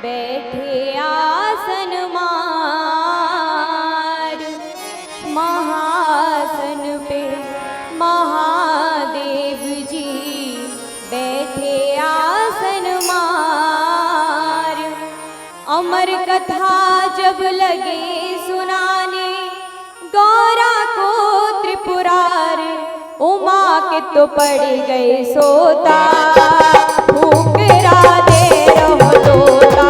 बैठे आसन मार, महासन पे महादेव जी बैठे आसन मार। अमर कथा जब लगे सुनाने गौरा को त्रिपुरार, उमा के तो पड़ गए सोता, फूकरा दे रहो तोता।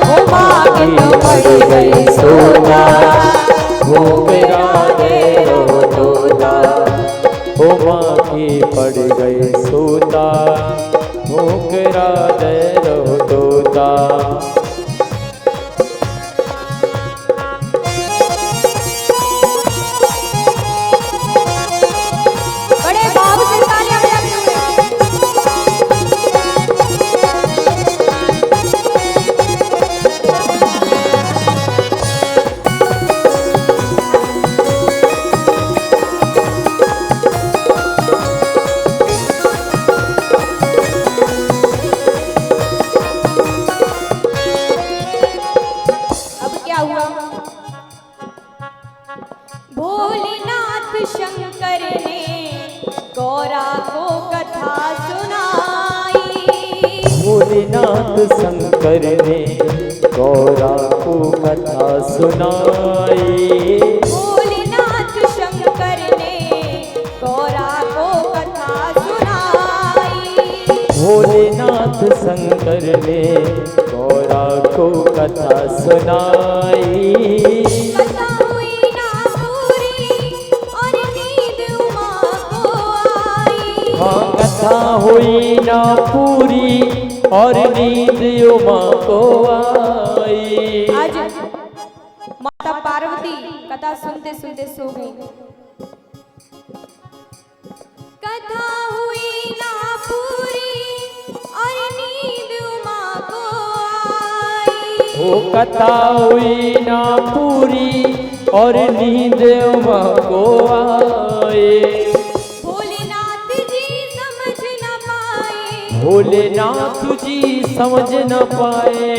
उमा के तो पड़ गए सोता, फूकरा दे रहो तोता। उमा की पड़ गए सोता, फूकरा दे रहो तोता। भोलेनाथ शंकर ने गौरा को कथा सुनाई, भोलेनाथ शंकर ने गौरा को कथा सुनाई। भोलेनाथ शंकर ने गौरा को कथा सुनाई, भोलेनाथ शंकर ने गौरा को कथा सुनाई। कथा हुई ना पूरी और नींद उमा को आई। हाँ, कथा हुई ना पूरी और नींद उमा को आई। आज माता पार्वती कथा सुनते सुनते सो गई। कथा हुई ना पूरी और नींद उमा को आई। वो कथा हुई ना पूरी और नींद उमा को आई। भोलेनाथ जी समझ न पाए, भोलेनाथ जी समझ न पाए।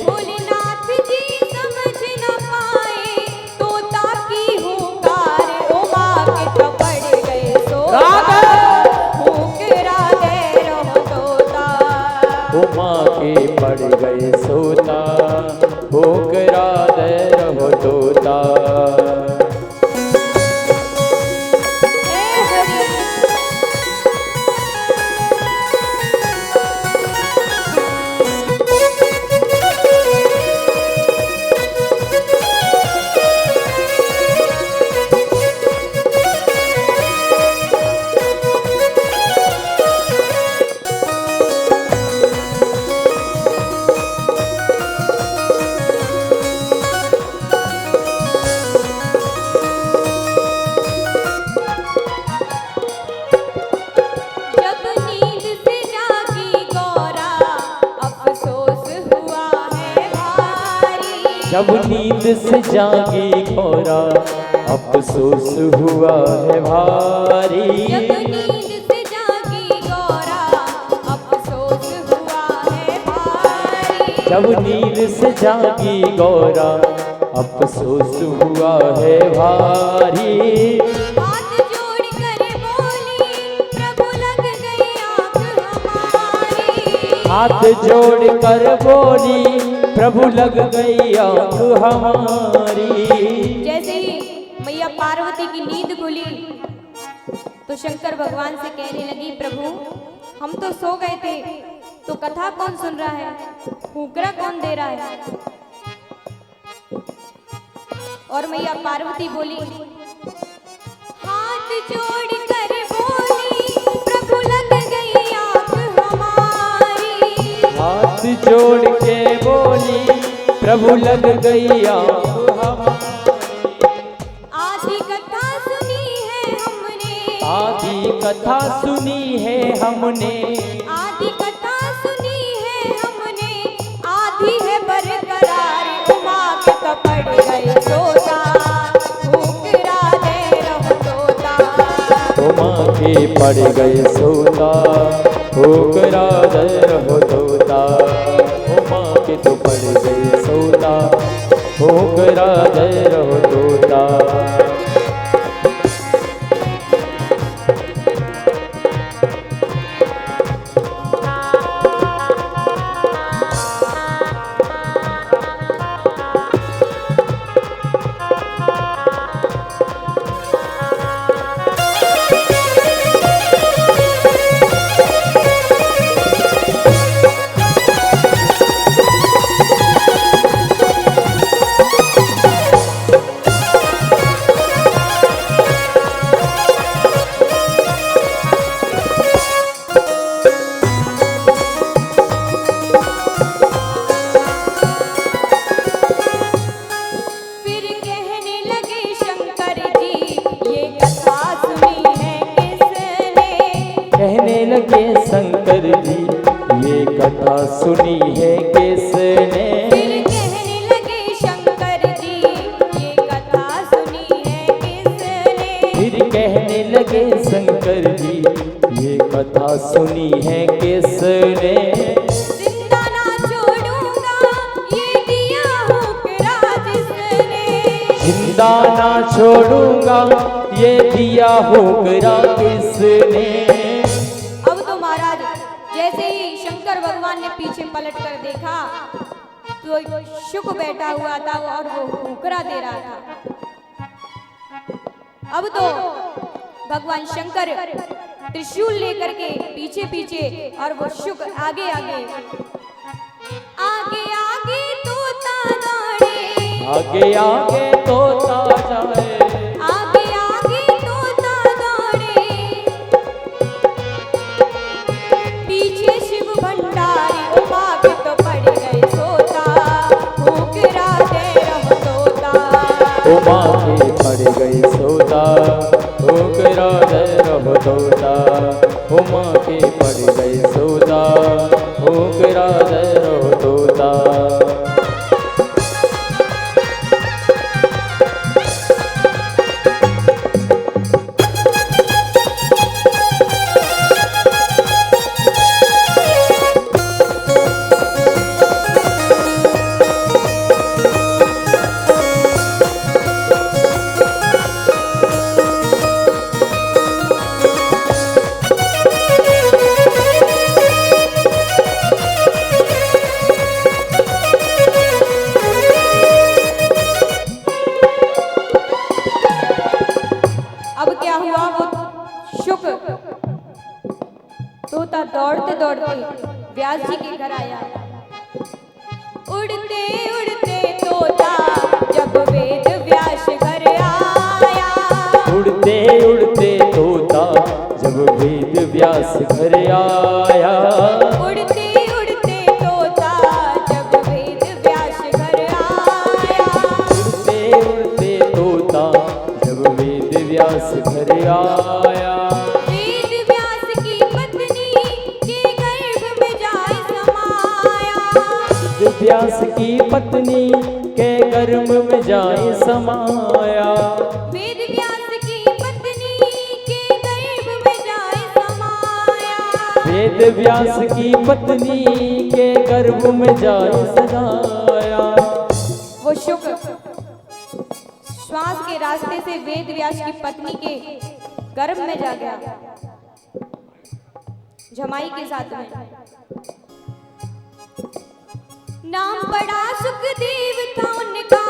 भोलेनाथ जी समझ न पाए, तोता की हुंकार उमा के तो पड़ गए सोता, फूकरा दे रहो तोता। उमा के पड़ गए सोता, फूकरा दे रहो तोता। जब नींद से जागी गौरा अफसोस हुआ है भारी। जब नींद से जागी गौरा अफसोस हुआ है भारी। जब नींद से जागी गौरा अफसोस हुआ है भारी। हाथ जोड़ कर बोली प्रभु लग गई आँख हमारी। हाथ जोड़ कर बोली प्रभु लग गई आँख हमारी। जैसे ही मैया पार्वती की नींद खुली तो शंकर भगवान से कहने लगी, प्रभु हम तो सो गए थे, तो कथा कौन सुन रहा है, फूकरा कौन दे रहा है। और मैया पार्वती बोली, हाथ जोड़ कर बोली प्रभु लग गई आँख हमारी। हाथ जोड़ के बोली प्रभु लग गई आँख हमारी। आधी कथा सुनी है हमने, आधी कथा सुनी है हमने। आधी कथा सुनी है हमने, आधी है बरकरार उमा के तो पड़ गए सोता, फूकरा दे रहो तोता। उमा के पड़ गए सोता, फूकरा दे रहो तोता। उमा के के तो पड़ गए सौदा, होकरा जय रहो तोता। शंकर जी ये कथा सुनी है किसने? फिर कहने लगे शंकर जी ये कथा सुनी है किसने? फिर कहने लगे शंकर जी ये कथा सुनी है किसने? जिंदा ना छोड़ूंगा ये दिया होकरा जिसने। जिंदा ना छोड़ूंगा ये दिया होकरा किसने? जैसे ही शंकर भगवान ने पीछे पलट कर देखा तो शुक बैठा हुआ था और वो होकरा दे रहा था। अब तो भगवान शंकर त्रिशूल लेकर के पीछे पीछे और वो शुक आगे आगे आगे आगे तोता दौड़े, आगे आगे तोता जाए, आगे आगे तोता दौड़े, पीछे शिव भंडारी उमा के तो पड़ गए सोता, होकरा दे रहो तोता। उमा के पड़ गई सोता, होकरा दे रहो तोता। उमा के पड़ गई सोता, होकरा दे रहो तोता। तोता दौड़ते दौड़ते व्यास जी के घर आया। उड़ते उड़ते तोता जब वेद व्यास घर आया, उड़ते उड़ते तोता जब वेद व्यास घर आया, उड़ते उड़ते तोता जब वेद व्यास घर आया, उड़ते उड़ते तोता जब वेद व्यास घर आया। व्यास की पत्नी के गर्भ में जाए समाया, वेद व्यास की पत्नी के गर्भ में जाए समाया, वेद व्यास की पत्नी के गर्भ में जाए सजाया। वो शुक श्वास के रास्ते से वेद व्यास की पत्नी के गर्भ में जा गया, जमाई के साथ में। नाम पड़ा सुखदेव था उनका,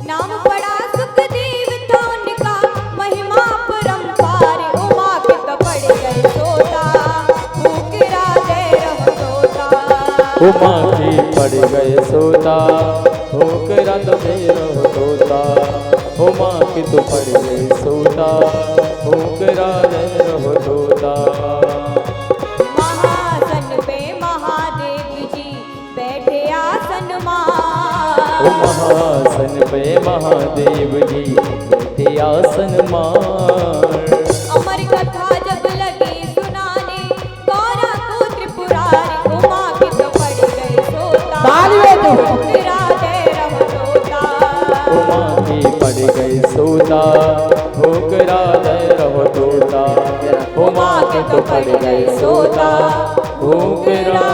नाम पड़ा सुखदेव था उनका, महिमा परंपार उमा के तो पड़ गए सोता, होकरा दे रहो तोता। उमा के पड़ गए सोता, होकरा तो दे रहो तोता। उमा के तो पड़ गए सोता, होकरा दे रहो तोता। महासन पे महादेव जी बैठे आसन मार। अमर कथा जब लगे सुनाने, गौरा को त्रिपुरारी उमा के तो पड़ गए सोता, होकरा दे रहो तोता। उमा के पड़ गए सोता, होकरा दे रहो तोता। उमा के तो पड़ गए सोता, होकरा